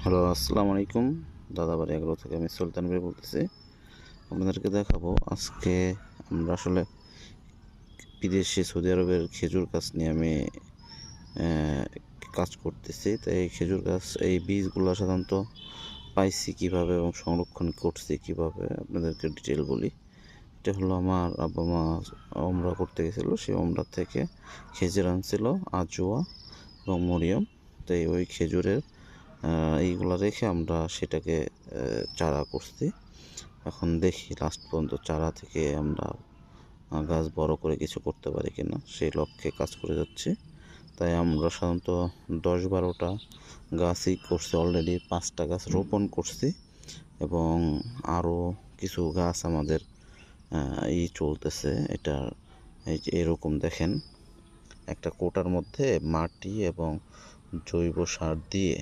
Hello, আসসালামু আলাইকুম। দাদাবাড়ি agro থেকে আমি সুলতান ভাই বলতেছি। আপনাদেরকে দেখাবো আজকে আমরা আসলে বিদেশে সৌদি আরবের খেজুর গাছ নিয়ে আমি কাজ করতেছি। তাই এই খেজুর গাছ এই বীজগুলো সাধারণত পাইছি কীভাবে এবং সংরক্ষণ করছি কীভাবে আপনাদেরকে ডিটেল বলি। এটা হলো আমার আব্বা মা ওমরা করতে গেছিলো, সেই ওমরা থেকে খেজুর আনছিল আজওয়া এবং মরিয়ম। তাই ওই খেজুরের এইগুলো রেখে আমরা সেটাকে চারা করছি। এখন দেখি লাস্ট পর্যন্ত চারা থেকে আমরা গাছ বড় করে কিছু করতে পারি কিনা, সেই লক্ষ্যে কাজ করে যাচ্ছি। তাই আমরা সাধারণত 10-12টা গাছই করছি, অলরেডি 5টা গাছ রোপণ করছি এবং আরও কিছু গাছ আমাদের চলতেছে। এটা এই যে এরকম দেখেন, একটা কোটার মধ্যে মাটি এবং জৈব সার দিয়ে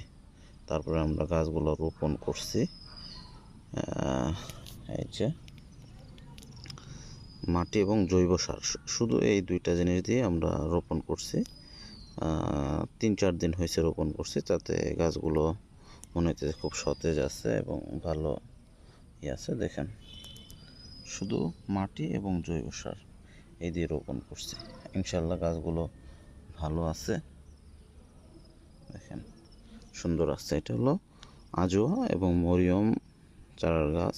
তারপরে আমরা গাছগুলো রোপণ করছি। এই যে মাটি এবং জৈব সার, শুধু এই দুইটা জিনিস দিয়ে আমরা রোপণ করছি। 3-4 দিন হয়েছে রোপণ করছি, তাতে গাছগুলো মনে হচ্ছে খুব সতেজ আছে এবং ভালো আছে। দেখেন, শুধু মাটি এবং জৈব সার এই দিয়ে রোপণ করছি। ইনশাল্লাহ গাছগুলো ভালো আছে, দেখেন সুন্দর আছে। এটা হলো আজওয়া এবং মরিয়ম চারার গাছ।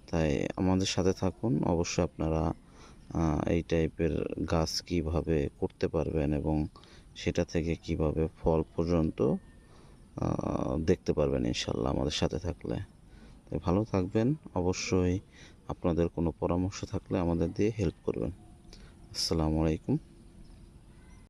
তাই আমাদের সাথে থাকুন, অবশ্যই আপনারা এই টাইপের গাছ কিভাবে করতে পারবেন এবং সেটা থেকে কিভাবে ফল পর্যন্ত দেখতে পারবেন ইনশাল্লাহ আমাদের সাথে থাকলে। তাই ভালো থাকবেন। অবশ্যই আপনাদের কোনো পরামর্শ থাকলে আমাদের দিয়ে হেল্প করবেন। আসসালামু আলাইকুম।